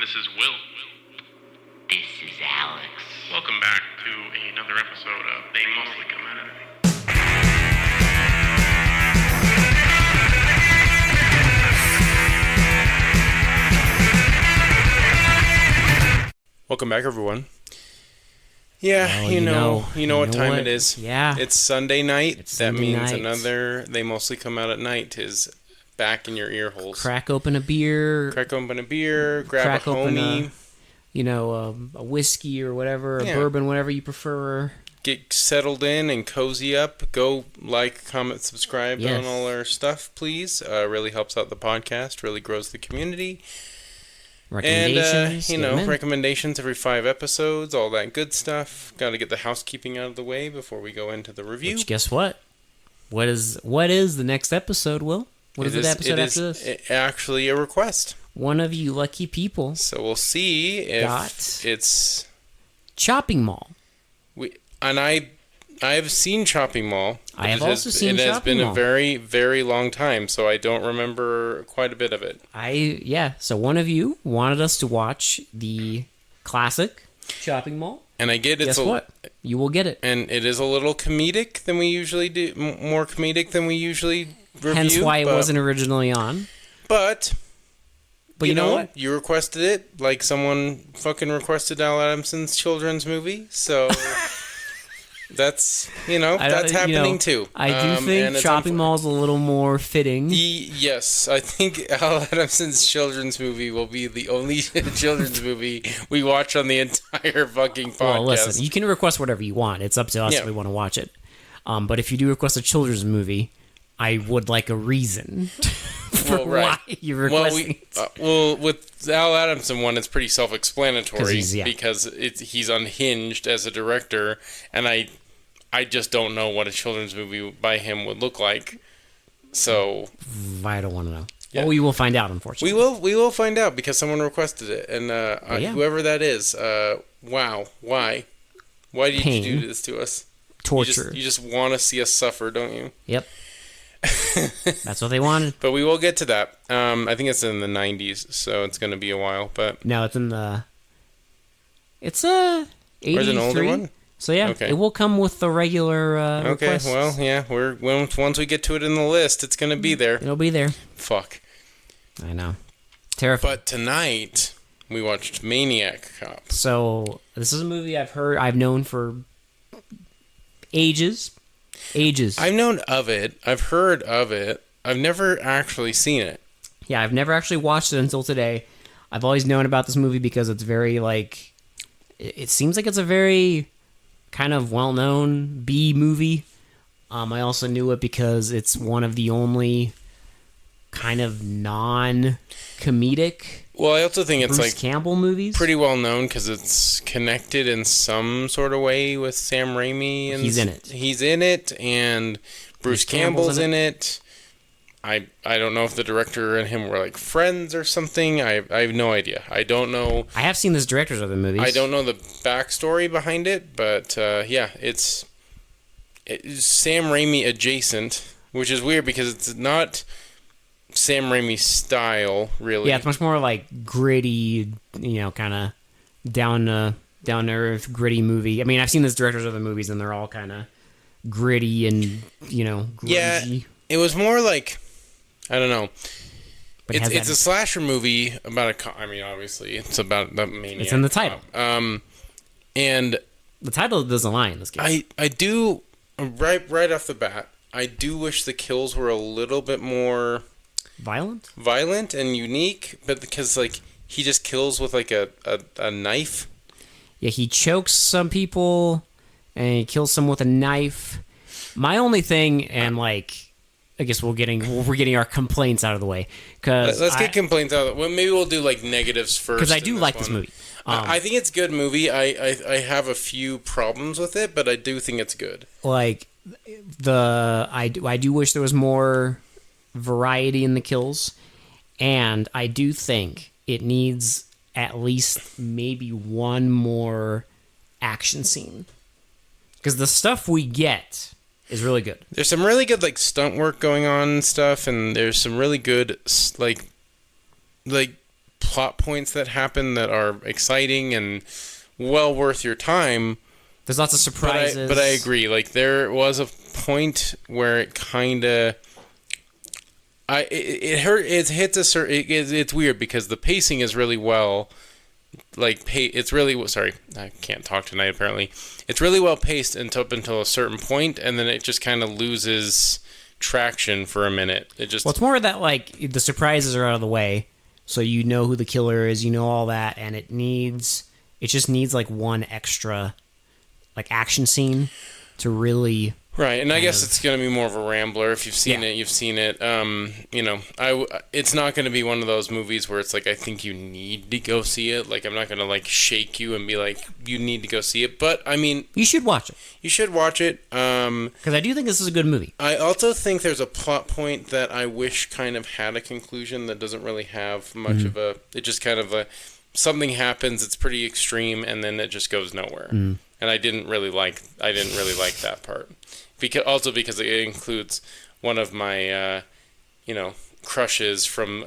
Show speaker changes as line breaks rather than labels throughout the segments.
This is Will.
This is Alex.
Welcome back to another episode of They Mostly Come Out of It. Welcome back, everyone. Yeah,
Well,
you know what time it is.
Yeah.
It's Sunday night.
It's
that
Sunday
means
night.
another They Mostly Come Out at Night is back in your ear holes.
Crack open a beer.
Crack open a beer, grab
Crack
a
open
homie.
a whiskey or whatever,
Yeah.
a bourbon, whatever you prefer.
Get settled in and cozy up. Go like, comment, subscribe
Yes.
on all our stuff, please. Really helps out the podcast. Really grows the community.
Recommendations.
And,
get 'em in.
recommendations every 5 episodes, all that good stuff. Got to get the housekeeping out of the way before we go into the review.
Which, guess what? What is the next episode, Will? What is the episode after this?
Actually a request.
One of you lucky people.
So we'll see if
Got
it's...
Chopping Mall.
I've seen Chopping Mall.
I have also seen
It has
Chopping
been
Mall.
a very, very long time, so I don't remember quite a bit of it.
So one of you wanted us to watch the classic Chopping Mall.
And I get it's
Guess what? You will get it.
And it is a little comedic than we usually do, more comedic than we usually review.
Hence why it wasn't originally on.
But
you know what?
You requested it like someone fucking requested Al Adamson's children's movie, so that's happening too.
I do think Chopping Mall is a little more fitting.
Yes, I think Al Adamson's children's movie will be the only children's movie we watch on the entire fucking podcast.
Well, listen, you can request whatever you want. It's up to us if we want to watch it. But if you do request a children's movie, I would like a reason for why you're requesting it.
With the Al Adamson one, it's pretty self-explanatory because he's unhinged as a director, and I just don't know what a children's movie by him would look like. So
I don't want to know.
Yeah.
Well, we will find out, unfortunately.
We will find out because someone requested it, and whoever that is, wow, why did
Pain.
you do this to us?
Torture.
You just want to see us suffer, don't you?
Yep. That's what they wanted.
But we will get to that. I think it's in the 90s, so it's going to be a while. But
no, it's in the. It's a 83.
Or is it an older one?
So yeah, it will come with the regular requests.
Well, yeah, once we get to it in the list, it's going to be there.
It'll be there.
Fuck.
I know. Terrifying.
But tonight we watched Maniac Cop.
So this is a movie I've known for ages.
I've known of it. I've heard of it. I've never actually seen it.
Yeah, I've never actually watched it until today. I've always known about this movie because it's very, like... It seems like it's a very kind of well-known B movie. I also knew it because it's one of the only kind of non-comedic...
Well, I also think it's
Bruce Campbell movies.
Pretty well known because it's connected in some sort of way with Sam Raimi. And
he's in it.
He's in it, and Bruce Campbell's in it. I don't know if the director and him were like friends or something. I have no idea. I don't know.
I have seen this director's other movies.
I don't know the backstory behind it, but it's Sam Raimi adjacent, which is weird because it's not Sam Raimi style, really.
Yeah, it's much more like gritty, kind of down to earth, gritty movie. I mean, I've seen this director's other movies, and they're all kind of gritty and grungy.
Yeah, it was more like, I don't know.
But
it's a slasher movie about a cop. I mean, obviously, it's about the maniac.
It's in the title.
And
the title doesn't lie in this case.
I do right off the bat. I do wish the kills were a little bit more violent and unique, but because he just kills with a knife. Yeah,
he chokes some people and he kills some with a knife. My only thing, and I guess we're getting our complaints out of the way.
Let's get complaints out of the way. Well, maybe we'll do negatives first.
Because I do like this movie.
I think it's a good movie. I have a few problems with it, but I do think it's good.
I do wish there was more variety in the kills, and I do think it needs at least maybe one more action scene, because the stuff we get is really good.
There's some really good stunt work going on and stuff, and there's some really good plot points that happen that are exciting and well worth your time.
There's lots of surprises.
But I agree. Like, there was a point where it kind of... It hurt. It hits a certain... It's weird because the pacing is really well... It's really... Sorry, I can't talk tonight, apparently. It's really well paced up until a certain point, and then it just kind of loses traction for a minute. It just...
Well, it's more that, like, the surprises are out of the way, so you know who the killer is, you know all that, and it just needs, like, one extra... like action scene to really
right, and I guess it's going to be more of a rambler. If you've seen it, you've seen it. It's not going to be one of those movies where it's like I think you need to go see it. Like I'm not going to like shake you and be like you need to go see it. But I mean,
you should watch it.
You should watch it
because I do think this is a good movie.
I also think there's a plot point that I wish kind of had a conclusion that doesn't really have much of a. It just kind of something happens. It's pretty extreme, and then it just goes nowhere. And I didn't really like that part, because it includes one of my crushes from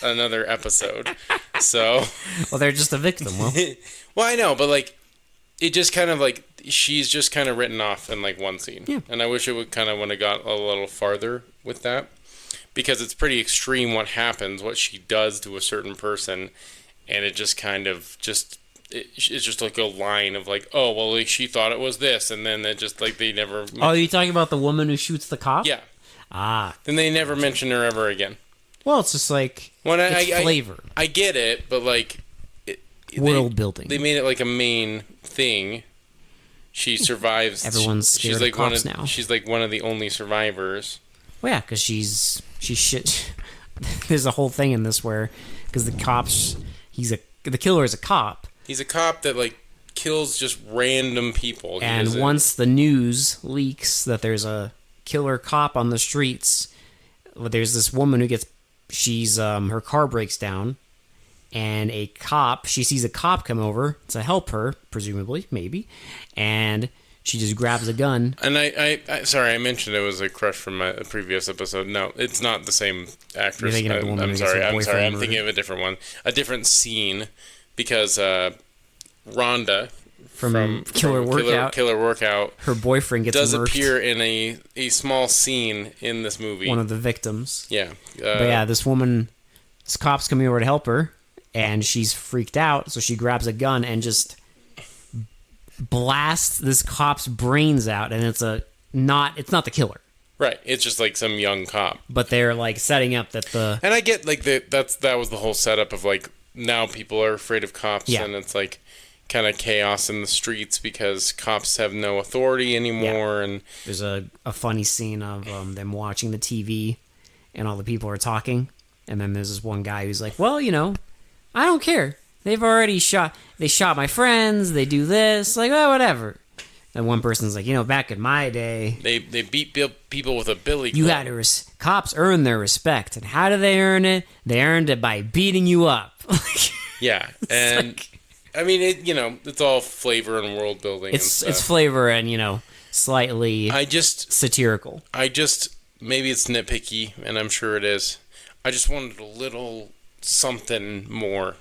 another episode. So
well, they're just a victim. Well,
well, I know, but like it just kind of like she's just kind of written off in like one scene, and I wish it would kind of want to got a little farther with that because it's pretty extreme what happens, what she does to a certain person, and it just kind of just. It's just like a line of like, oh, well, like she thought it was this, and then it just like they never.
Oh, are you talking about the woman who shoots the cop?
Yeah.
Ah.
Then they never mention her ever again.
Well, it's just like it's flavor.
I get it, but like
world building.
They made it like a main thing. She survives.
Everyone's scared of cops now.
She's like one of the only survivors.
Well, yeah, because she's shit. There's a whole thing in this where because the cops, the killer is a cop.
He's a cop that, like, kills just random people.
And once the news leaks that there's a killer cop on the streets, there's this woman who her car breaks down, and she sees a cop come over to help her, presumably, maybe, and she just grabs a gun.
And sorry, I mentioned it was a crush from my previous episode. No, it's not the same actress. I'm sorry, I'm thinking of a different one. A different scene. Because Rhonda from Killer Workout,
her boyfriend does
appear in a small scene in this movie.
One of the victims.
Yeah.
But yeah, this cop's coming over to help her, and she's freaked out, so she grabs a gun and just blasts this cop's brains out, and it's not the killer.
Right, it's just like some young cop.
But they're like setting up that
and I get like that was the whole setup of like. Now people are afraid of cops, and it's like kind of chaos in the streets because cops have no authority anymore. Yeah. And
there's a funny scene of them watching the TV, and all the people are talking, and then there's this one guy who's like, "Well, I don't care. They shot my friends. They do this. Like, well, whatever." And one person's like, back in my day,
they beat people with a billy club.
Cops earn their respect, and how do they earn it? They earned it by beating you up.
Yeah, and I mean, it's all flavor and world building.
It's flavor and slightly satirical.
Maybe it's nitpicky, and I'm sure it is. I just wanted a little something more.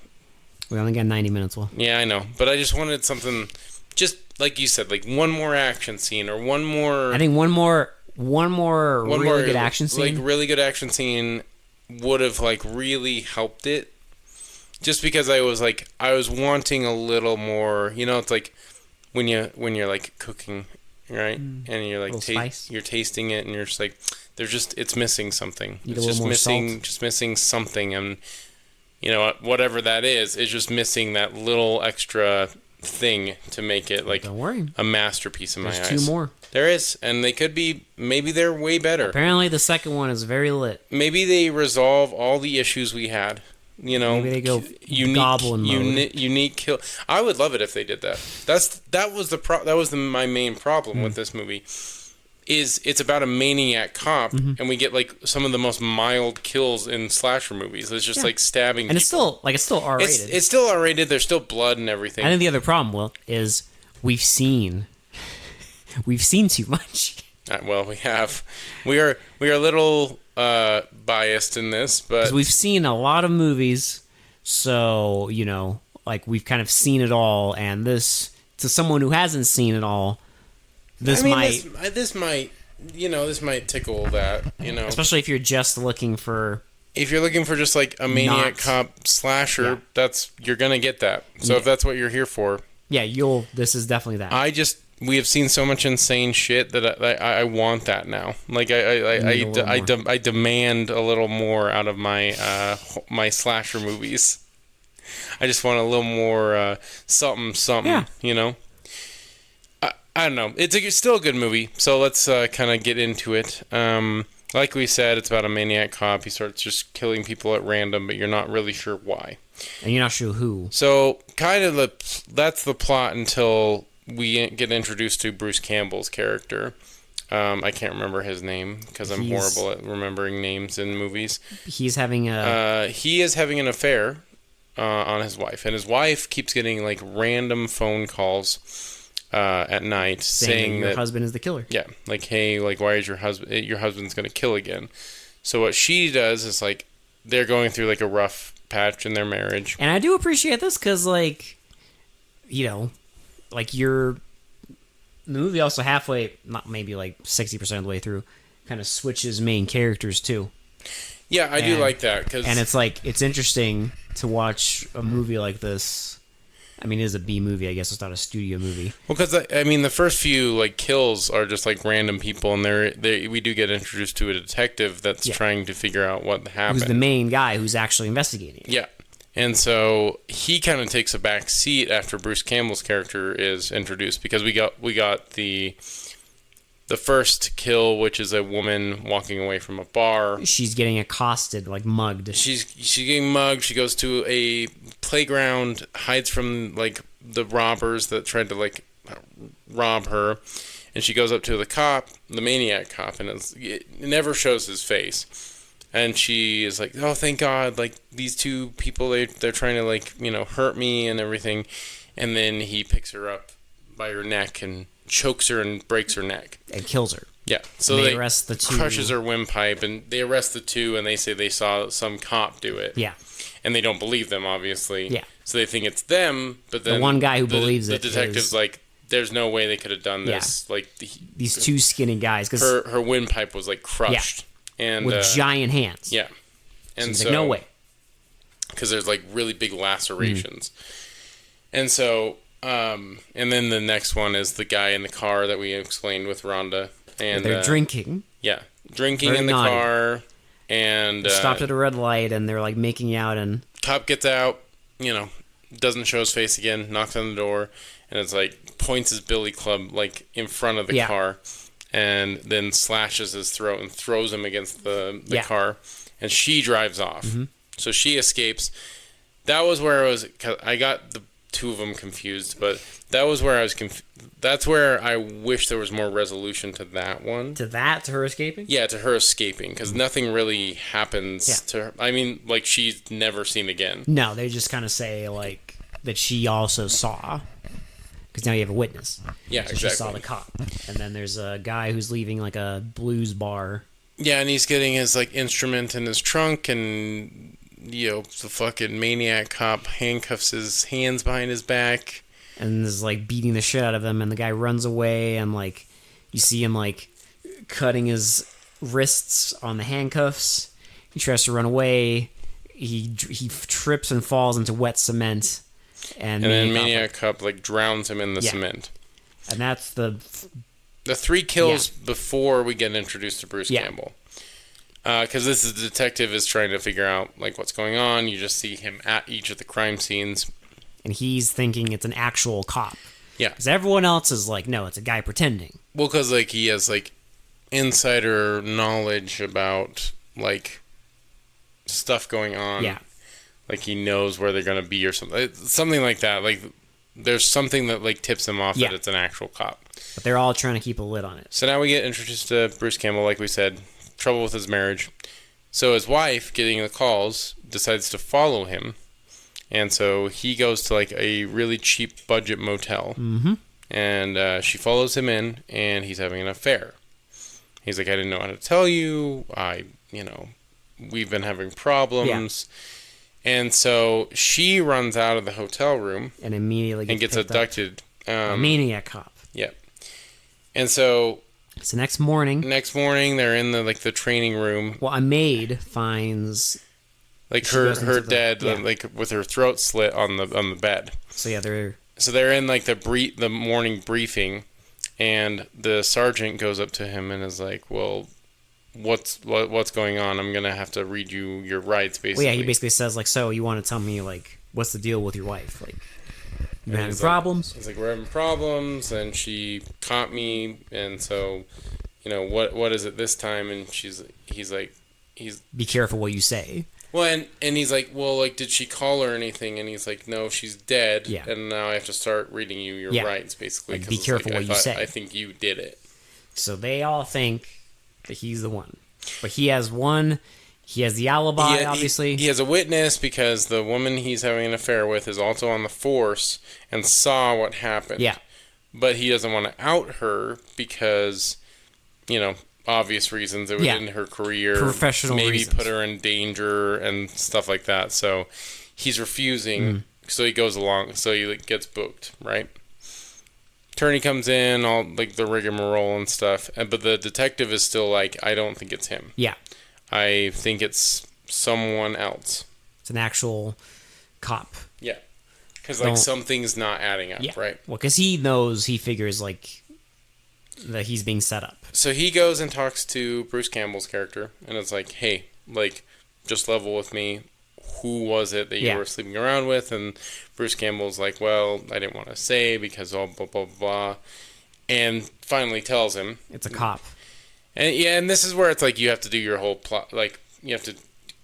We only got 90 minutes. Well,
yeah, I know, but I just wanted something. Just like you said, like one more action scene or one more.
I think one more really good action scene.
Like really good action scene would have like really helped it. Just because I was wanting a little more. It's like when you're like cooking, right? And you're like you're tasting it, and you're just like it's missing something. It's just missing something, and whatever that is just missing that little extra thing to make it like
don't worry.
A masterpiece in my eyes.
There's 2 more.
There is, and they could be. Maybe they're way better.
Apparently, the second one is very lit.
Maybe they resolve all the issues we had.
Maybe they go goblin mode.
Unique kill. I would love it if they did that. That was my main problem with this movie. It's about a maniac cop, and we get like some of the most mild kills in slasher movies. It's just like stabbing.
And
people.
it's still R-rated.
It's still R-rated. There's still blood and everything.
I think the other problem, Will, is we've seen too much.
Well, we have. We are a little biased in this, but
we've seen a lot of movies So, like we've kind of seen it all, and this, to someone who hasn't seen it all, this might
tickle that,
especially if you're just looking for.
If you're looking for just like a Maniac Cop slasher, you're gonna get that. So if that's what you're here for,
this is definitely that.
We have seen so much insane shit that I want that now. Like I demand a little more out of my my slasher movies. I just want a little more something. I don't know. It's still a good movie, so let's kind of get into it. Like we said, it's about a maniac cop. He starts just killing people at random, but you're not really sure why.
And you're not sure who.
So kind of that's the plot until we get introduced to Bruce Campbell's character. I can't remember his name because I'm horrible at remembering names in movies.
He is having
an affair on his wife, and his wife keeps getting like random phone calls at night saying
that your
that
husband is the killer.
Yeah, like, hey, like, why is your husband's going to kill again? So what she does is, like, they're going through like a rough patch in their marriage.
And I do appreciate this because, like, like the movie also halfway, not maybe like 60% of the way through, kind of switches main characters too.
Yeah, I do like that.
And it's like, it's interesting to watch a movie like this. I mean, it is a B movie, I guess. It's not a studio movie.
Well, because, I mean, the first few, like, kills are just, like, random people, and we do get introduced to a detective that's trying to figure out what happened.
Who's the main guy who's actually investigating.
Yeah. And so he kind of takes a back seat after Bruce Campbell's character is introduced, because we got the first kill, which is a woman walking away from a bar.
She's getting accosted, like mugged.
She's getting mugged. She goes to a playground, hides from like the robbers that tried to like rob her, and she goes up to the maniac cop, and it never shows his face. And she is like, "Oh, thank God! Like these two people, they're trying to like hurt me and everything." And then he picks her up by her neck and chokes her and breaks her neck
and kills her.
Yeah, so
they arrest the two.
Crushes her windpipe, and they arrest the two, and they say they saw some cop do it.
Yeah,
and they don't believe them, obviously.
Yeah,
so they think it's them, but then
the one guy who believes
the detective's like, "There's no way they could have done this." Yeah. Like
these two skinny guys, because
her windpipe was like crushed, and
with giant hands.
Yeah, and so
like, no way,
because there's like really big lacerations, and so. And then the next one is the guy in the car that we explained with Rhonda. And
they're drinking.
Yeah, drinking in the car. And
stopped at a red light, and they're like making out. And
cop gets out, doesn't show his face again, knocks on the door, and it's like points his billy club like in front of the car, and then slashes his throat and throws him against the car, and she drives off. Mm-hmm. So she escapes. That was where I got the two of them confused, but that was where I was confused. That's where I wish there was more resolution to that one.
To her escaping?
Yeah, to her escaping, because nothing really happens to her. I mean, like, she's never seen again.
No, they just kind of say, like, that she also saw, because now you have a witness.
Yeah,
so
exactly.
She saw the cop. And then there's a guy who's leaving, like, a blues bar.
Yeah, and he's getting his, like, instrument in his trunk, and the fucking maniac cop handcuffs his hands behind his back.
And is, like, beating the shit out of him, and the guy runs away, and, like, you see him, like, cutting his wrists on the handcuffs. He tries to run away. He trips and falls into wet cement. And then
Maniac Cop, like, drowns him in the cement.
And that's the
three kills before we get introduced to Bruce Campbell. Because the detective is trying to figure out like what's going on. You just see him at each of the crime scenes,
and he's thinking it's an actual cop.
Yeah,
because everyone else is like, no, it's a guy pretending.
Well, because like he has like insider knowledge about like stuff going on.
Yeah,
like he knows where they're gonna be or something like that. Like there's something that like tips him off that it's an actual cop.
But they're all trying to keep a lid on it.
So now we get introduced to Bruce Campbell, like we said. Trouble with his marriage. So his wife, getting the calls, decides to follow him. And so he goes to like a really cheap budget motel.
Mm-hmm.
And she follows him in, and he's having an affair. He's like, I didn't know how to tell you. We've been having problems. And so she runs out of the hotel room
and immediately
gets abducted.
A Maniac Cop.
Yep. And so
the next morning,
they're in the training room.
Well, a maid finds
her dead, like with her throat slit on the bed.
So yeah,
they're in like the morning briefing, and the sergeant goes up to him and is like, "Well, what's going on? I'm gonna have to read you your rights." Basically,
well, yeah, he basically says like, "So you want to tell me like what's the deal with your wife? Like, you having problems?"
He's like, "We're having problems, and she caught me, and so, what is it this time?" And he's like,
be careful what you say.
Well, and he's like, well, like, did she call or anything? And he's like, no, she's dead.
Yeah.
And now I have to start reading you your rights, basically.
Like, be careful what you say.
I think you did it.
So they all think that he's the one. But he has the alibi, obviously.
He has a witness because the woman he's having an affair with is also on the force and saw what happened.
Yeah.
But he doesn't want to out her because, obvious reasons. It would end her career.
Professional
maybe
reasons.
Put her in danger and stuff like that. So he's refusing. So he goes along. So he gets booked, right? Attorney comes in, all like the rigmarole and stuff. But the detective is still like, I don't think it's him.
Yeah.
I think it's someone else.
It's an actual cop.
Yeah. Because something's not adding up, right?
Well, because he figures that he's being set up.
So he goes and talks to Bruce Campbell's character, and it's like, hey, just level with me. Who was it that you were sleeping around with? And Bruce Campbell's like, well, I didn't want to say because blah, blah, blah, blah. And finally tells him.
It's a cop.
And this is where it's like you have to do your whole plot. Like, you have to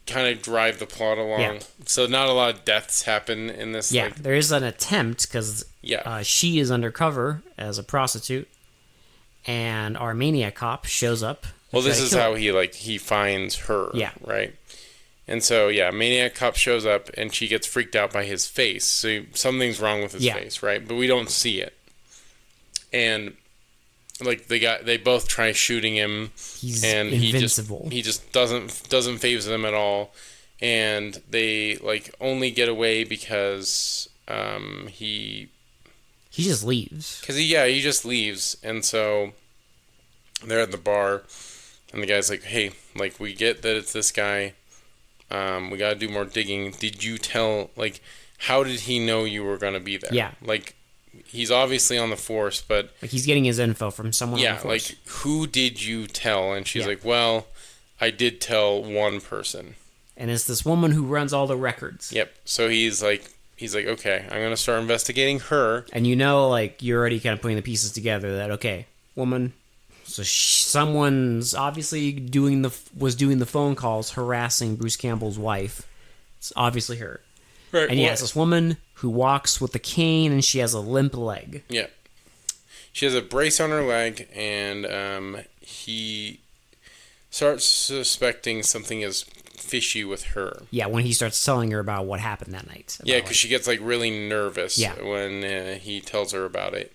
kind of drive the plot along. Yeah. So not a lot of deaths happen in this.
Yeah, there is an attempt because she is undercover as a prostitute. And our Maniac Cop shows up.
Well, this is how he finds her. Yeah. Right? And so, Maniac Cop shows up, and she gets freaked out by his face. So something's wrong with his face, right? But we don't see it. And, they both try shooting him.
He's invincible.
He just doesn't faze them at all. And they, only get away because he
just leaves.
Because he just leaves, and so they're at the bar, and the guy's like, "Hey, we get that it's this guy. We gotta do more digging. Did you tell? How did he know you were gonna be there?
Yeah,
he's obviously on the force, but
he's getting his info from someone.
Yeah,
on the force.
Who did you tell?" And she's like, "Well, I did tell one person,
and it's this woman who runs all the records."
Yep. So he's like, okay, I'm going to start investigating her.
And you're already kind of putting the pieces together that, okay, woman, so someone's obviously was doing the phone calls harassing Bruce Campbell's wife. It's obviously her.
Right.
And it's this woman who walks with a cane and she has a limp leg.
Yeah. She has a brace on her leg, and he starts suspecting something is fishy with her.
Yeah, when he starts telling her about what happened that night.
Yeah, because she gets really nervous when he tells her about it,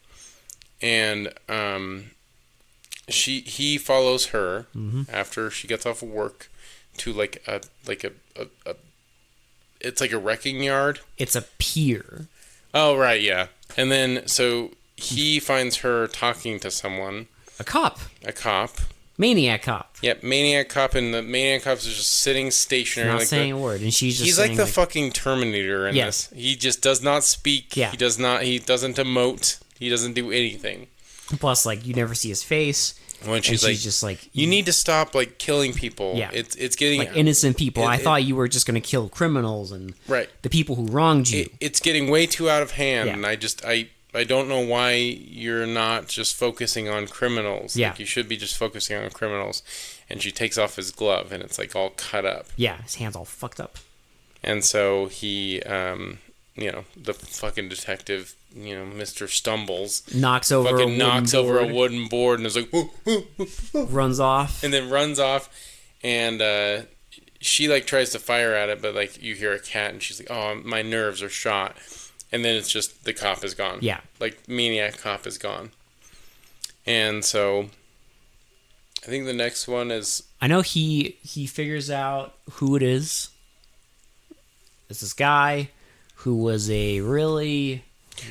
and he follows her after she gets off of work to it's like a wrecking yard.
It's a pier.
Oh right, yeah, and then so he finds her talking to someone.
A cop. Maniac Cop.
Yep, Maniac Cop, and the Maniac Cop is just sitting stationary.
Not saying a word, and she's just
he's like the fucking Terminator in this. He just does not speak. Yeah. He doesn't emote. He doesn't do anything.
Plus, you never see his face.
When she's just you need to stop, killing people. Yeah. It's getting...
innocent people. I thought you were just going to kill criminals and the people who wronged you.
It's getting way too out of hand, and I don't know why you're not just focusing on criminals.
Yeah.
You should be just focusing on criminals. And she takes off his glove, and it's, all cut up.
Yeah, his hand's all fucked up.
And so he, the fucking detective, Mr. Stumbles.
Knocks over
a wooden board and is like...
runs off.
And then runs off, and she, tries to fire at it, but, you hear a cat, and she's like, oh, my nerves are shot. And then it's just the cop is gone.
Yeah.
Maniac Cop is gone. And so I think the next one is...
I know he figures out who it is. it's this guy who was a really,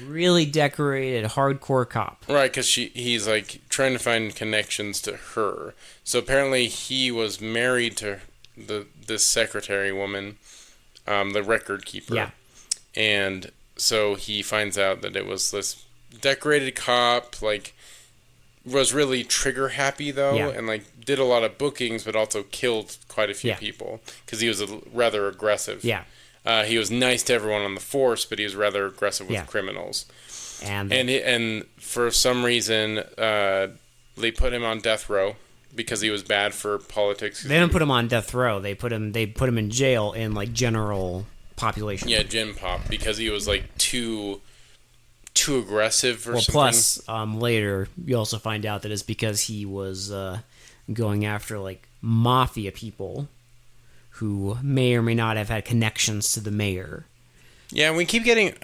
really decorated hardcore cop.
Right, because he's like trying to find connections to her. So apparently he was married to this secretary woman, the record keeper.
Yeah.
And so he finds out that it was this decorated cop, like, was really trigger happy though, and like did a lot of bookings, but also killed quite a few people because he was rather aggressive.
Yeah.
He was nice to everyone on the force, but he was rather aggressive with criminals. And for some reason, they put him on death row because he was bad for politics.
They didn't put him on death row. They put him in jail in like general population.
Yeah, Gen Pop, because he was like too aggressive or something.
Plus, later you also find out that it's because he was going after like mafia people who may or may not have had connections to the mayor.
Yeah, we keep getting.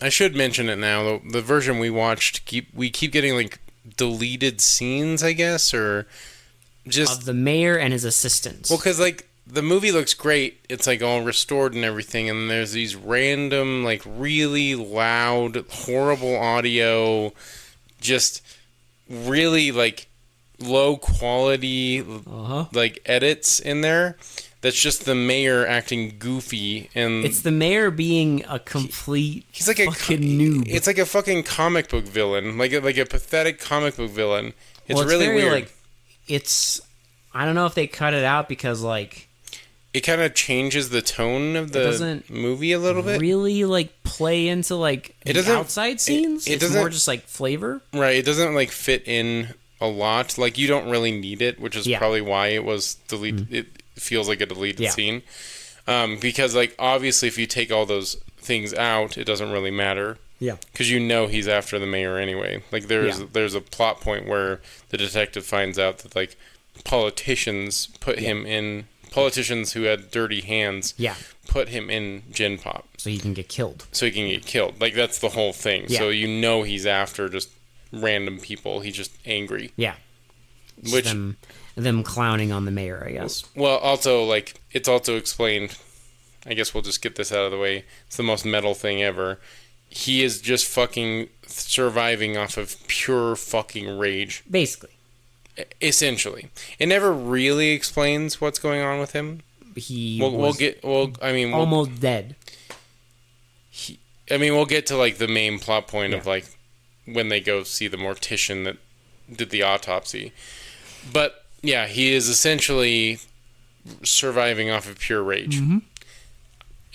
I should mention it now. The version we watched, we keep getting like deleted scenes, I guess, or just
of the mayor and his assistants.
Well, because like the movie looks great, it's like all restored and everything, and there's these random like really loud, horrible audio, just really like low quality like edits in there. That's just the mayor acting goofy, and
it's the mayor being a complete
he's like
fucking noob.
It's like a fucking comic book villain, like a pathetic comic book villain. It's
it's
really
very,
weird.
Like, it's I don't know if they cut it out because like
it kind of changes the tone of the movie a little bit.
Really like play into like the outside scenes. It's more just like flavor.
Right. It doesn't like fit in a lot. Like you don't really need it, which is probably why it was deleted. Mm-hmm. It feels like a deleted scene. Because like obviously if you take all those things out, it doesn't really matter.
Yeah.
Because you know he's after the mayor anyway. Like there's a plot point where the detective finds out that like politicians put him in. Politicians who had dirty hands put him in Gen Pop.
So he can get killed.
Like, that's the whole thing. Yeah. So you know he's after just random people. He's just angry.
Yeah.
Which
them clowning on the mayor, I guess.
Well, also, like, it's also explained... I guess we'll just get this out of the way. It's the most metal thing ever. He is just fucking surviving off of pure fucking rage.
Basically.
Essentially, it never really explains what's going on with him. We'll get
almost dead.
We'll get to like the main plot point of like when they go see the mortician that did the autopsy. But yeah, he is essentially surviving off of pure rage. Mm-hmm.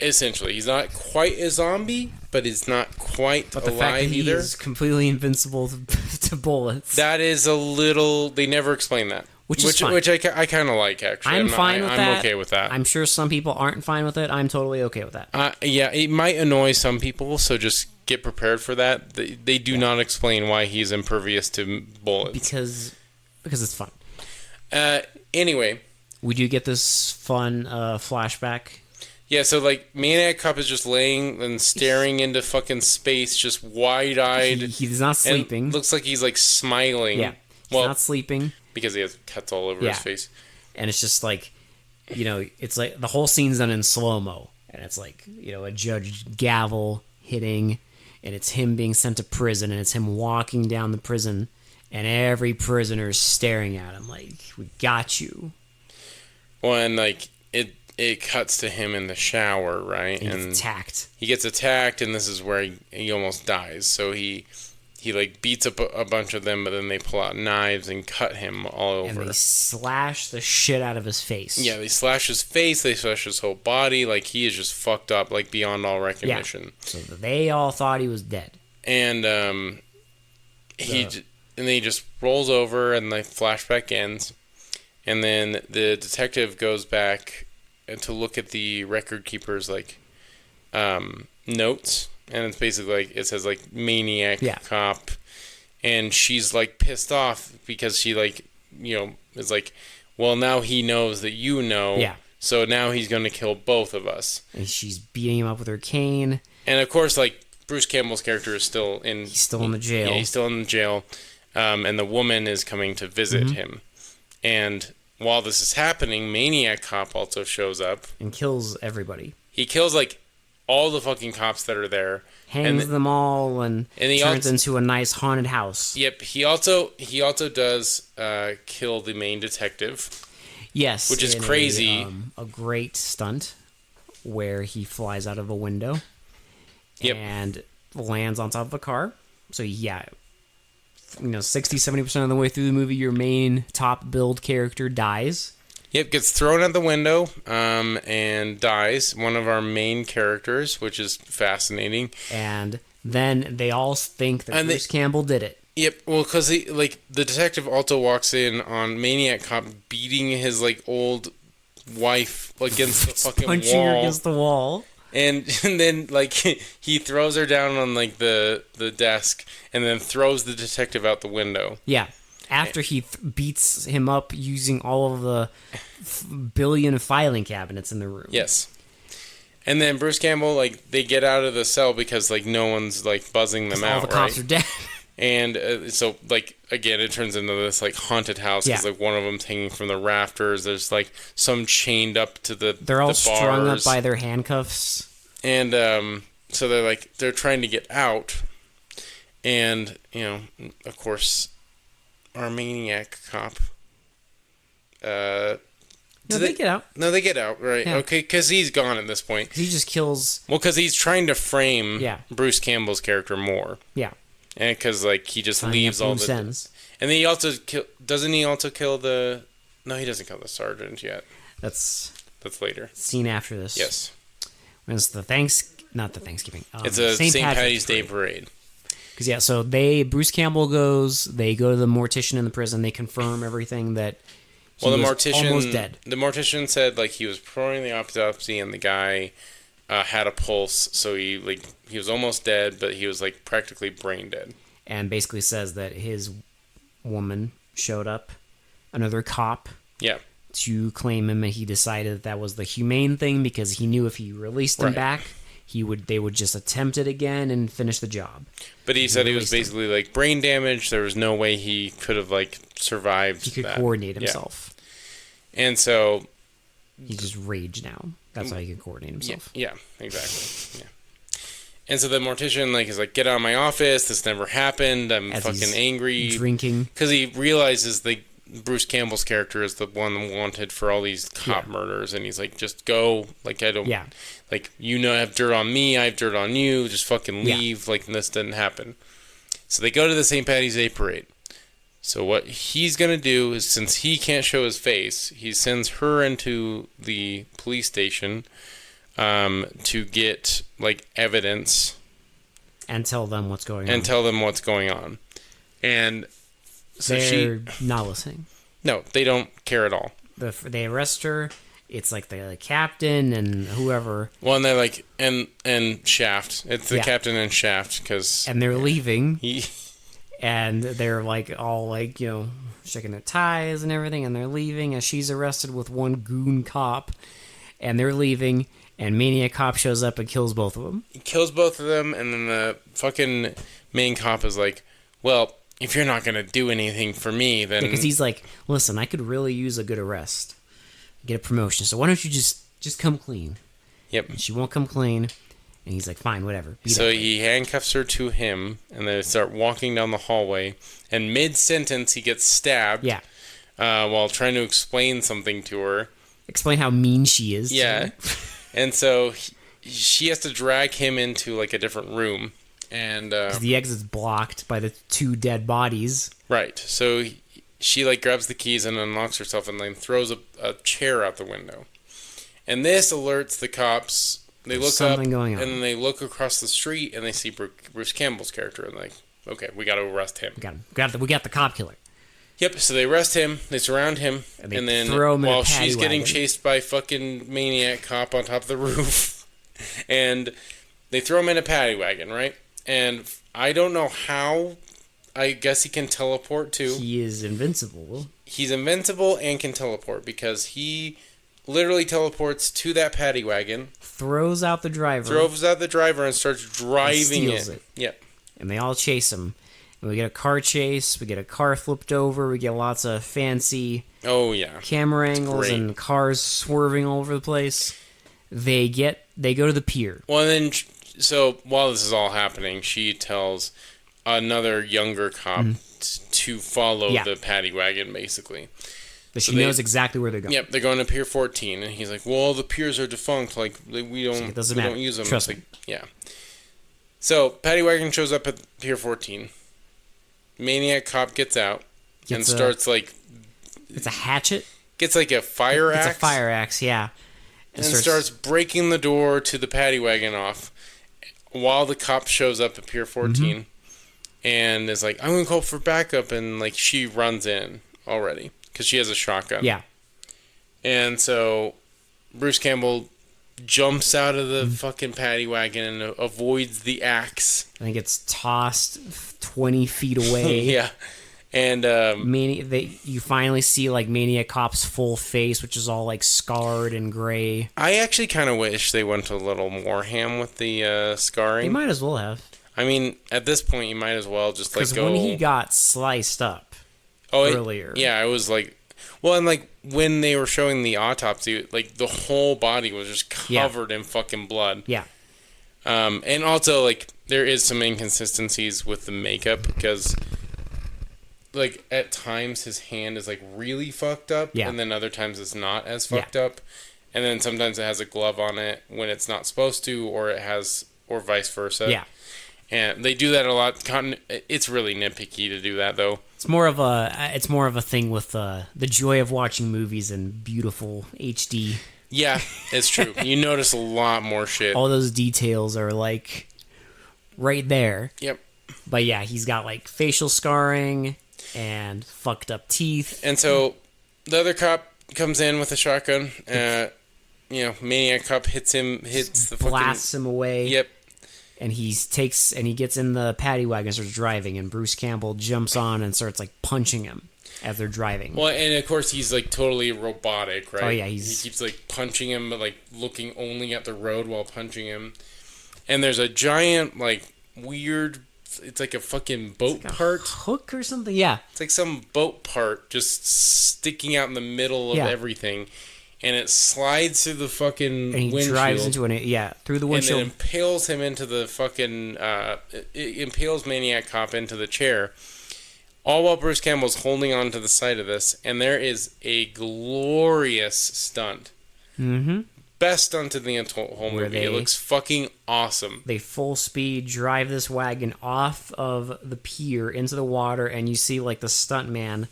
Essentially, he's not quite a zombie, but he's not quite alive either. But the fact that he is
completely invincible to bullets.
That is a little... They never explain that. Which is fine. Which I kind of like, actually.
I'm fine with that.
I'm okay with that.
I'm sure some people aren't fine with it. I'm totally okay with that.
Yeah, it might annoy some people, so just get prepared for that. They do not explain why he's impervious to bullets.
Because it's fun.
Anyway.
We do get this fun flashback.
Yeah, so, like, Maniac Cop is just laying and staring into fucking space, just wide-eyed.
He's not sleeping.
Looks like he's, like, smiling.
Yeah, he's not sleeping.
Because he has cuts all over his face.
And it's just, like, it's like the whole scene's done in slow-mo. And it's, like, a judge gavel hitting, and it's him being sent to prison, and it's him walking down the prison, and every prisoner's staring at him like, we got you.
Well, and, like, it cuts to him in the shower, right?
And he gets attacked.
He gets attacked, and this is where he almost dies. So he like beats up a bunch of them, but then they pull out knives and cut him all over.
And they slash the shit out of his face.
Yeah, they slash his face. They slash his whole body. Like he is just fucked up, like beyond all recognition.
Yeah. So they all thought he was dead.
And he just rolls over, and the flashback ends. And then the detective goes back to look at the record keeper's like notes, and it's basically like it says like Maniac Cop, and she's like pissed off because she like is like, well, now he knows that so now he's gonna kill both of us,
and she's beating him up with her cane,
and of course like Bruce Campbell's character is still in
he's still in the jail.
Yeah, he's still in the jail, and the woman is coming to visit him, and while this is happening, Maniac Cop also shows up.
And kills everybody.
he kills like all the fucking cops that are there,
hangs them all, and
he
turns into a nice haunted house.
Yep. He also does kill the main detective.
Yes,
which is crazy.
A great stunt where he flies out of a window.
Yep.
And lands on top of a car. So yeah, 60-70% of the way through the movie, your main top build character dies.
Yep, gets thrown out the window and dies. One of our main characters, which is fascinating.
And then they all think that Bruce Campbell did it.
Yep, well, because the detective also walks in on Maniac Cop beating his old wife against the fucking
punching
wall.
Her against the wall.
And then he throws her down on the desk and then throws the detective out the window.
Yeah. After he beats him up using all of the billion filing cabinets in the room.
Yes. And then Bruce Campbell, they get out of the cell because no one's buzzing them out.
All the cops are dead.
And so again, it turns into this haunted house because one of them's hanging from the rafters. There's some chained up to the
They're all strung
bars.
up by their handcuffs.
And so they're trying to get out. And of course, our Maniac Cop.
No, they get out.
No, they get out, right?
Yeah.
Okay, because he's gone at this point.
He just kills.
Well, because he's trying to frame Bruce Campbell's character more.
Yeah.
And because he just
Tying
leaves
up
all
loose
the
ends.
And then he also doesn't he also kill the? No, he doesn't kill the sergeant yet.
That's
later.
Scene after this.
Yes.
When it's not the Thanksgiving.
It's a St. Patty's Day parade.
Because so Bruce Campbell goes. They go to the mortician in the prison. They confirm everything that. He was almost dead.
The mortician said he was performing the autopsy and the guy had a pulse, so he was almost dead, but he was practically brain dead.
And basically says that his woman showed up, another cop.
Yeah.
To claim him, and he decided that was the humane thing because he knew if he released him back, they would just attempt it again and finish the job.
But he said he was basically brain damaged. There was no way he could have survived.
He could coordinate himself.
And so
he just rage now. That's how he can coordinate himself.
Yeah, exactly. Yeah. And so the mortician is get out of my office. This never happened. I'm fucking angry.
Drinking.
Because he realizes Bruce Campbell's character is the one wanted for all these cop murders, and he's just go. I don't.
Yeah.
Have dirt on me. I have dirt on you. Just fucking leave. This didn't happen. So they go to the St. Patty's Day parade. So what he's going to do is, since he can't show his face, he sends her into the police station to get, evidence.
And tell them what's going on.
And so
they're not listening.
No, they don't care at all.
They arrest her. It's the captain and whoever.
Well, and they're and Shaft. It's the captain and Shaft, because...
And they're leaving. And they're all checking their ties and everything, and they're leaving as she's arrested with one goon cop, and they're leaving, and Maniac Cop shows up and kills both of them.
He kills both of them, and then the fucking main cop is well, if you're not going to do anything for me, then...
Because he's listen, I could really use a good arrest. Get a promotion, so why don't you just come clean?
Yep.
And she won't come clean. And he's fine, whatever.
So he handcuffs her to him, and they start walking down the hallway. And mid-sentence, he gets stabbed.
Yeah.
While trying to explain something to her.
Explain how mean she is.
Yeah. And so she has to drag him into a different room, and
the exit's blocked by the two dead bodies.
Right. So she grabs the keys and unlocks herself, and then throws a chair out the window. And this alerts the cops. They look up, and then they look across the street, and they see Bruce Campbell's character, and okay, we got to arrest him.
We got the cop killer.
Yep. So they arrest him. They surround him, and then while she's getting chased by fucking Maniac Cop on top of the roof, and they throw him in a paddy wagon, right? And I don't know how. I guess he can teleport too.
He is invincible.
He's invincible and can teleport because he literally teleports to that paddy wagon.
Throws out the driver
and starts driving it. Yep.
And they all chase him. And we get a car chase. We get a car flipped over. We get lots of fancy
camera
angles and cars swerving all over the place. They go to the pier.
Well, and then, so while this is all happening, she tells another younger cop to follow the paddy wagon, basically.
But so she knows exactly where they're going.
Yep, they're going to Pier 14, and he's like, "Well, the piers are defunct. Like, we don't use them."
Trust me.
Like, yeah. So paddy wagon shows up at Pier 14. Maniac Cop gets out and starts like.
It's a hatchet.
Gets like a fire axe.
It's a fire axe, yeah.
And starts breaking the door to the paddy wagon off, while the cop shows up at Pier 14, and is like, "I'm gonna call for backup," and like she runs in already. Because she has a shotgun.
Yeah. And
so Bruce Campbell jumps out of the fucking paddy wagon and avoids the axe.
I think it's tossed 20 feet away.
Yeah. And
you finally see like Maniac Cop's full face, which is all like scarred and gray.
I actually kind of wish they went a little more ham with the scarring.
They might as well have.
I mean, at this point, you might as well just like go.
Because when he got sliced up. Earlier.
I was like, well, and like when they were showing the autopsy, like the whole body was just covered in fucking blood.
Yeah.
And also like there is some inconsistencies with the makeup because like at times his hand is like really fucked up, and then other times it's not as fucked up, and then sometimes it has a glove on it when it's not supposed to, or vice versa.
Yeah.
And they do that a lot. It's really nitpicky to do that, though.
It's more of a thing with the joy of watching movies in beautiful HD.
Yeah, it's true. You notice a lot more shit.
All those details are like right there.
Yep.
But yeah, he's got like facial scarring and fucked up teeth.
And so the other cop comes in with a shotgun. Maniac Cop hits the
blasts him away.
Yep.
And he gets in the paddy wagon and starts driving, and Bruce Campbell jumps on and starts like punching him as they're driving.
Well, and of course he's like totally robotic, right?
Oh yeah,
he keeps like punching him, but like looking only at the road while punching him. And there's a giant like weird, it's like a fucking boat part,
hook or something. Yeah,
it's like some boat part just sticking out in the middle of everything. And it slides through the fucking windshield. And he drives
into through the windshield.
And then impales him into the fucking... it impales Maniac Cop into the chair. All while Bruce Campbell's holding on to the side of this. And there is a glorious stunt.
Mm-hmm.
Best stunt in the whole movie. It looks fucking awesome.
They full speed drive this wagon off of the pier into the water. And you see like the stuntman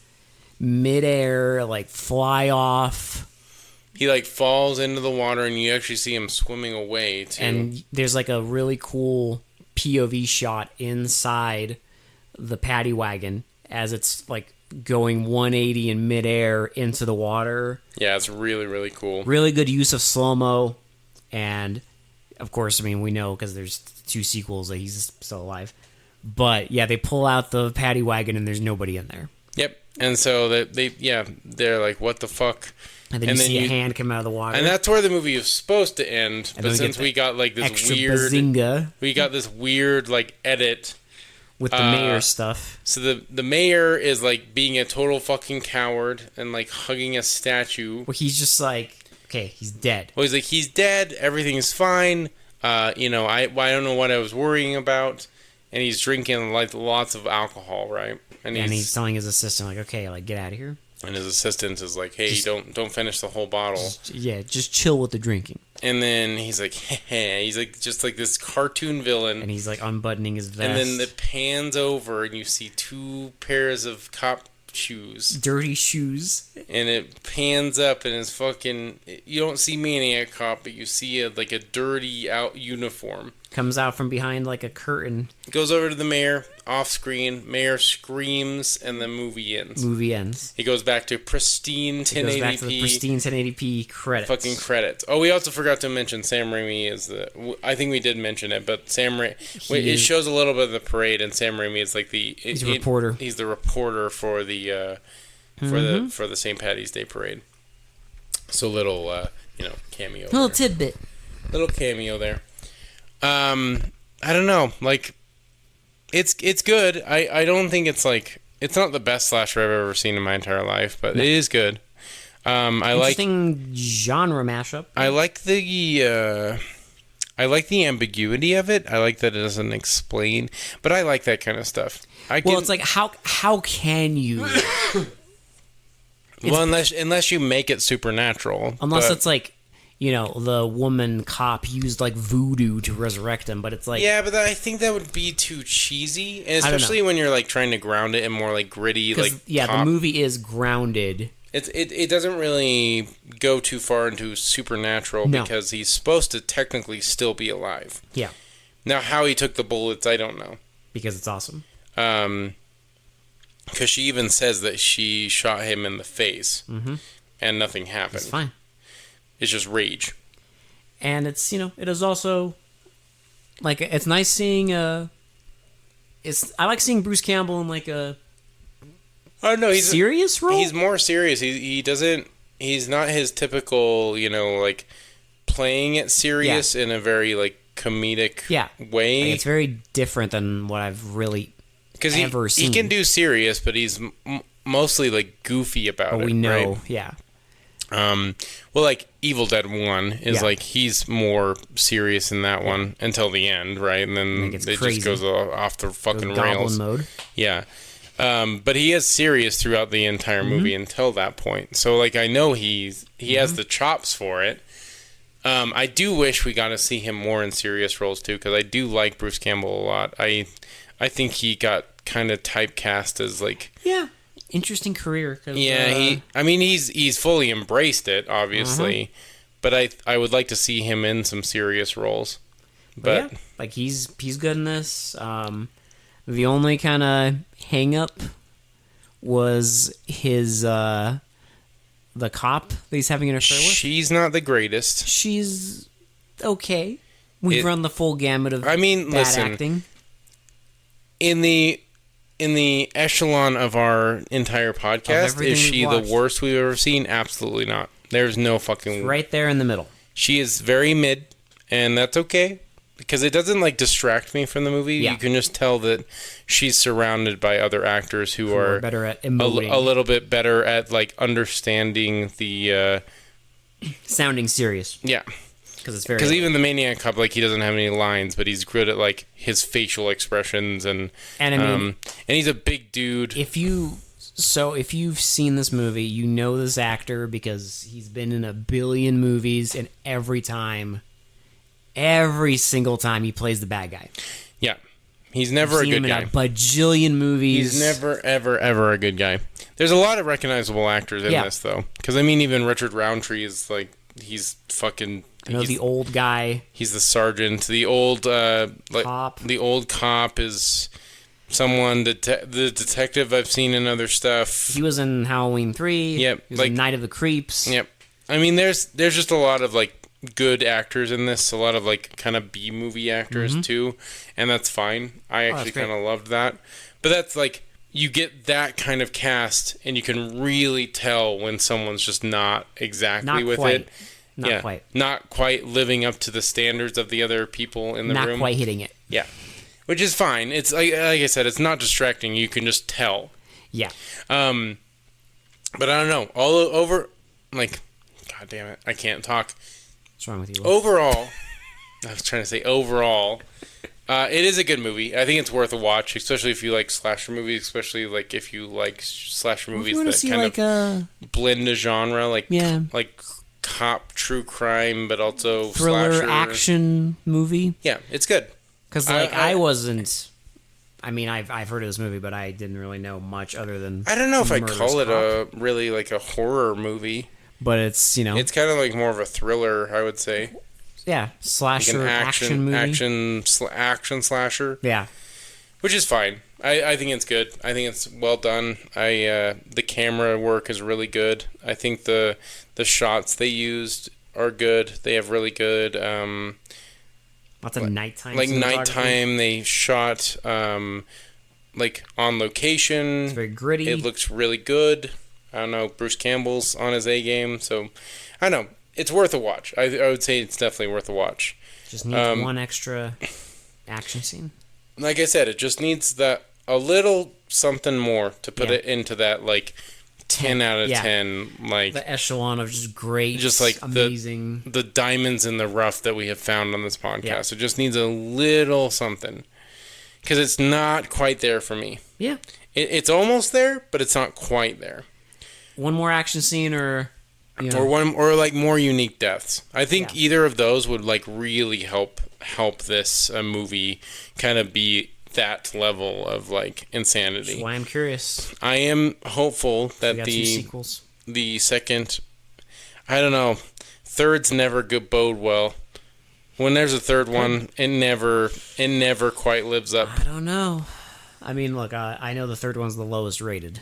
midair like fly off.
He like falls into the water, and you actually see him swimming away too.
And there's like a really cool POV shot inside the paddy wagon as it's like going 180 in midair into the water.
Yeah, it's really, really cool.
Really good use of slow-mo, and of course, I mean, we know because there's 2 sequels that he's still alive. But yeah, they pull out the paddy wagon, and there's nobody in there.
Yep, and so they're like, "What the fuck."
And then you see a hand come out of the water.
And that's where the movie was supposed to end. But since we got like this weird...
bazinga.
We got this weird like edit.
With the mayor stuff.
So the mayor is like being a total fucking coward and like hugging a statue.
Well, he's just like, okay, he's dead.
Well, he's like, he's dead. Everything is fine. I don't know what I was worrying about. And he's drinking like lots of alcohol, right?
And he's telling his assistant like, okay, like get out of here.
And his assistant is like, "Hey, don't finish the whole bottle.
Just chill with the drinking."
And then he's like, he's like just like this cartoon villain.
And he's like unbuttoning his vest.
And then it pans over, and you see 2 pairs of cop shoes,
dirty shoes.
And it pans up, and it's fucking. You don't see Maniac Cop, but you see a dirty out uniform.
Comes out from behind like a curtain.
Goes over to the mayor, off screen. Mayor screams, and the movie ends. He goes back to pristine 1080p.
Goes back to the pristine 1080p credits.
Fucking credits. Oh, we also forgot to mention Sam Raimi is I think we did mention it, but it shows a little bit of the parade, and Sam Raimi is like
he's a reporter.
He's the reporter for the for the St. Patty's Day parade. So little cameo.
Little tidbit.
Little cameo there. I don't know. Like, it's good. I don't think it's like it's not the best slasher I've ever seen in my entire life, but it is good.
Interesting genre mashup.
I like the ambiguity of it. I like that it doesn't explain, but I like that kind of stuff.
It's like how can you?
Well, unless you make it supernatural.
Unless it's like, the woman cop used like voodoo to resurrect him, but it's like...
Yeah, but I think that would be too cheesy, and especially when you're like trying to ground it in more like gritty, like
the movie is grounded.
It doesn't really go too far into supernatural because he's supposed to technically still be alive.
Yeah.
Now, how he took the bullets, I don't know.
Because it's awesome.
Because she even says that she shot him in the face, and nothing happened.
It's fine.
It's just rage.
And it's, it is also, like, it's nice seeing, I like seeing Bruce Campbell in, like, a serious role?
He's more serious. He's not his typical, like, playing it serious in a very, like, comedic way.
Like, it's very different than what I've really ever seen.
He can do serious, but he's mostly, like, goofy about it.
We know,
right?
yeah.
Well, like Evil Dead 1 is like he's more serious in that one until the end, right? And then it just goes off the fucking rails.
Goblin mode.
Yeah. But he is serious throughout the entire movie until that point. So like I know he has the chops for it. I do wish we got to see him more in serious roles too, because I do like Bruce Campbell a lot. I think he got kind of typecast as like
interesting career.
He's fully embraced it, obviously, but I would like to see him in some serious roles. But
like he's good in this. The only kind of hang up was his the cop that he's having an affair with.
She's not the greatest.
She's okay. We've run the full gamut of bad acting.
In the echelon of our entire podcast, is she the worst we've ever seen? Absolutely not. There's no fucking...
It's right there in the middle.
She is very mid, and that's okay, because it doesn't, like, distract me from the movie. Yeah. You can just tell that she's surrounded by other actors who are
better at emoting.
A little bit better at, like, understanding the...
sounding serious.
Yeah. Because even the Maniac Cop, like, he doesn't have any lines, but he's good at, like, his facial expressions, and he's a big dude.
If you've seen this movie, you know this actor because he's been in a billion movies, and every single time he plays the bad guy.
Yeah. He's never a good guy.
In a bajillion movies.
He's never, ever, ever a good guy. There's a lot of recognizable actors in this, though. Because, even Richard Roundtree is, like, he's fucking...
I know the old guy.
He's the sergeant. The old
cop.
The old cop is someone the detective I've seen in other stuff.
He was in Halloween 3.
Yep,
he was in Night of the Creeps.
Yep. There's just a lot of like good actors in this. A lot of like kind of B movie actors too, and that's fine. I actually kind of loved that. But that's like you get that kind of cast, and you can really tell when someone's just not exactly with it. Not quite living up to the standards of the other people in the room.
Not quite hitting it.
Yeah. Which is fine. It's like I said, it's not distracting. You can just tell.
Yeah.
But I don't know. All over, like, God damn it, I can't talk.
What's wrong with you?
Overall, I was trying to say overall, it is a good movie. I think it's worth a watch, especially if you like slasher movies, especially like if you like slasher movies that kind of blend a genre, like cop, true crime, but also
thriller,
slasher.
Action movie.
Yeah, it's good.
Because I wasn't. I've heard of this movie, but I didn't really know much other than.
I don't know if I'd call it a horror movie.
But it's
it's kind of like more of a thriller, I would say.
Yeah, slasher, like action movie,
action slasher.
Yeah,
which is fine. I think it's good. I think it's well done. The camera work is really good. I think the shots they used are good. They have really good.
Lots of nighttime.
Like nighttime, they shot like on location.
It's very gritty.
It looks really good. I don't know. Bruce Campbell's on his A game, so I don't know. It's worth a watch. I would say it's definitely worth a watch.
Just needs one extra action scene.
Like I said, it just needs a little something more to put it into that like 10 out of
Yeah.
10. Like
The echelon of just great,
just like
amazing.
the diamonds in the rough that we have found on this podcast.
Yeah.
It just needs a little something because it's not quite there for me.
Yeah.
It's almost there, but it's not quite there.
One more action scene, or
or like more unique deaths. I think
Yeah.
either of those would like really help this movie kind of be that level of like insanity.
That's why I'm curious.
I am hopeful that
We got 2 sequels.
the second, I don't know, thirds never bode well. When there's a third one, it never quite lives up.
I don't know. I mean, look, I know the third one's the lowest rated,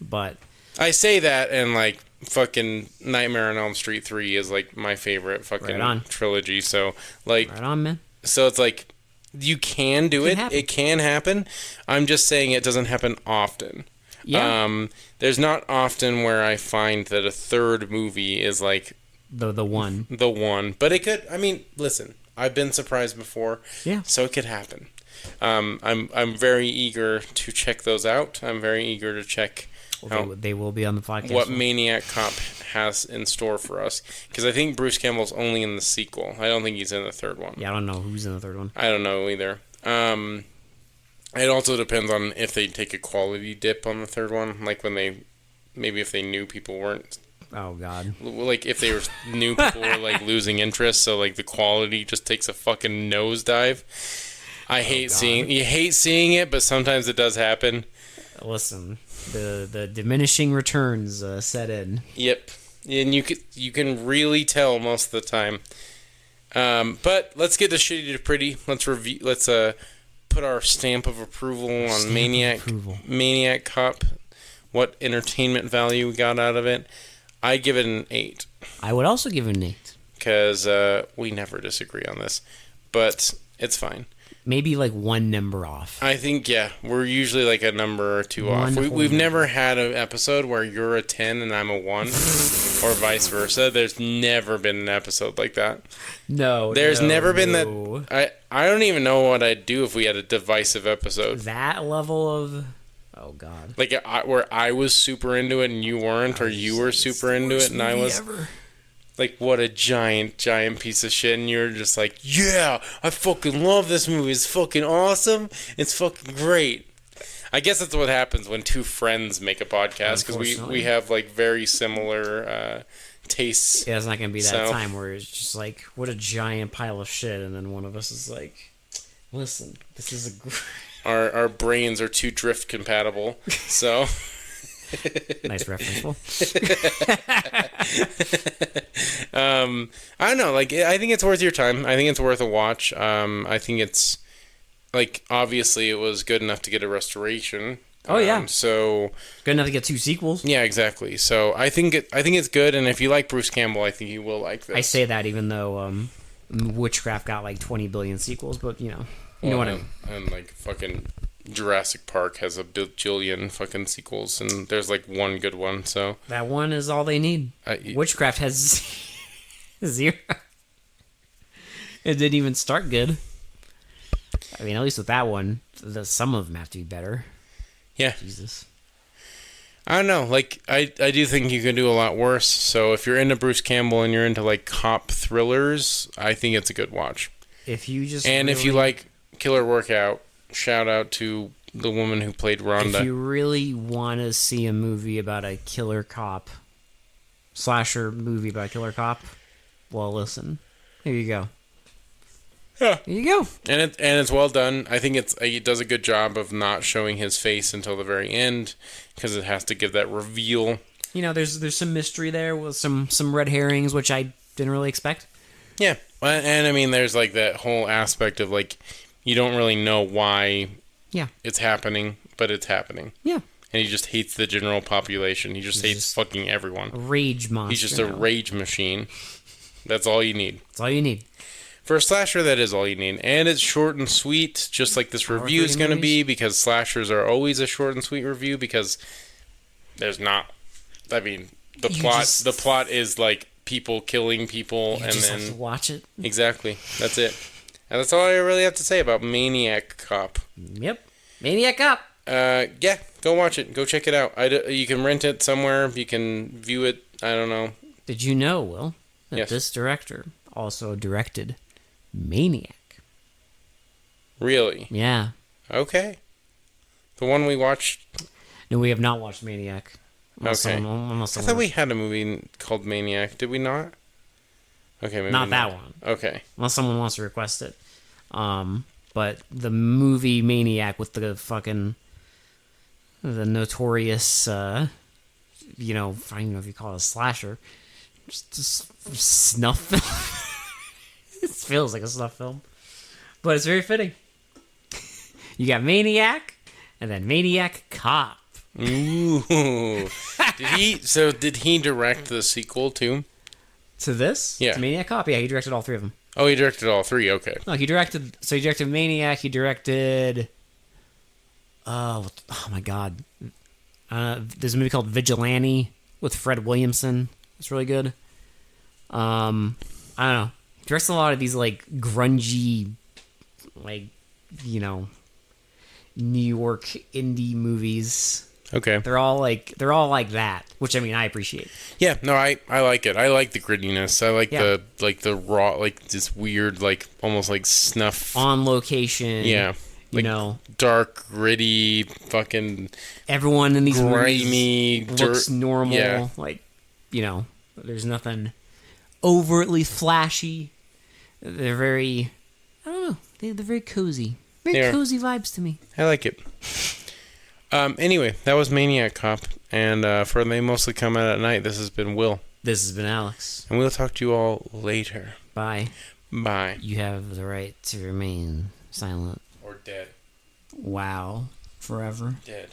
but
I say that, and like fucking Nightmare on Elm Street 3 is like my favorite fucking trilogy. So like,
right on, man.
So it's like you can do it. It can happen. I'm just saying it doesn't happen often.
Yeah.
There's not often where I find that a third movie is like
the one.
The one. But it could. I mean, listen. I've been surprised before.
Yeah.
So it could happen. I'm very eager to check those out. I'm very eager to check.
They will be on the podcast.
What Maniac Cop has in store for us. Because I think Bruce Campbell's only in the sequel. I don't think he's in the third one.
Yeah, I don't know who's in the third one.
I don't know either. It also depends on if they take a quality dip on the third one. Like when maybe if they knew people weren't.
Oh, God.
Like if they knew people were like losing interest. So like the quality just takes a fucking nosedive. You hate seeing it, but sometimes it does happen.
Listen, the diminishing returns set in.
Yep, and you can really tell most of the time. But let's get to shitty to pretty. Let's review. Let's put our stamp of approval on Maniac Cop. What entertainment value we got out of it? I give it an 8.
I would also give it an 8
because we never disagree on this, but it's fine.
Maybe like one number off.
I think, yeah. We're usually like a number or 2 off. We've never had an episode where you're a 10 and I'm a 1 or vice versa. There's never been an episode like that.
No.
There's never been that. I don't even know what I'd do if we had a divisive episode.
That level of... Oh, God.
Like where I was super into it and you weren't, or you were super into it and I was...
Ever.
Like, what a giant piece of shit. And you're just like, yeah, I fucking love this movie. It's fucking awesome. It's fucking great. I guess that's what happens when 2 friends make a podcast. Because we have, like, very similar tastes.
Yeah, it's not going to be that time where it's just like, what a giant pile of shit. And then one of us is like, listen, this is a great...
Our brains are too drift compatible. So...
Nice reference.
I don't know. Like, I think it's worth your time. I think it's worth a watch. I think it's like obviously it was good enough to get a restoration.
Oh yeah.
So
good enough to get 2 sequels.
Yeah, exactly. So I think it's good. And if you like Bruce Campbell, I think you will like this.
I say that even though Witchcraft got like 20 billion sequels, but you know what I mean.
And like fucking Jurassic Park has a bajillion fucking sequels, and there's like one good one, so...
That one is all they need. Witchcraft has 0. It didn't even start good. I mean, at least with that one, some of them have to be better.
Yeah.
Jesus.
I don't know, like, I do think you can do a lot worse, so if you're into Bruce Campbell and you're into, like, cop thrillers, I think it's a good watch.
If you
like Killer Workout... Shout out to the woman who played Rhonda.
If you really want to see a movie about a killer cop, slasher movie about a killer cop, well, listen. Here you go.
Yeah.
Here you go.
And it's well done. I think it does a good job of not showing his face until the very end because it has to give that reveal.
You know, there's some mystery there with some red herrings, which I didn't really expect.
Yeah. And I mean, there's like that whole aspect of like, you don't really know why it's happening, but it's happening.
Yeah.
And he just hates the general population. He just hates fucking everyone.
A rage monster.
He's just a rage machine. That's all you need.
That's all you need.
For a slasher, that is all you need. And it's short and sweet, just like this review is going to be, because slashers are always a short and sweet review, because there's not... I mean, the plot is like people killing people, and then...
have to watch it.
Exactly. That's it. And that's all I really have to say about Maniac Cop.
Yep. Maniac Cop.
Yeah, go watch it. Go check it out. You can rent it somewhere. You can view it. I don't know.
Did you know, Will, that
Yes.
this director also directed Maniac?
Really?
Yeah.
Okay. The one we watched.
No, we have not watched Maniac. Unless
Okay.
unless
I
someone
thought we had a movie called Maniac. Did we not? Okay, maybe
not that one.
Okay.
Unless someone wants to request it. But the movie Maniac with the fucking the notorious, I don't even know if you call it a slasher, just a snuff film. It feels like a snuff film, but it's very fitting. You got Maniac, and then Maniac Cop.
Ooh. Did he direct the sequel too?
To this?
Yeah.
To Maniac Cop? Yeah, he directed all three of them.
Oh, he directed all three. Okay.
No, he directed Maniac, he directed... oh my god. There's a movie called Vigilante with Fred Williamson. It's really good. I don't know. He directs a lot of these, like, grungy, like, New York indie movies.
Okay.
They're all like that, which I mean I appreciate.
Yeah. No, I like it. I like the grittiness. I like
Yeah.
the raw, like this weird, like almost like snuff.
On location.
Yeah. Like dark, gritty, fucking
everyone in these
grimy,
movies looks normal.
Yeah.
Like, there's nothing overtly flashy. They're very, I don't know, they're very cozy. Very cozy vibes to me.
I like it. Anyway, that was Maniac Cop, and for They Mostly Come Out at Night, this has been Will.
This has been Alex.
And we'll talk to you all later.
Bye.
Bye.
You have the right to remain silent.
Or dead.
Wow. Forever.
Dead.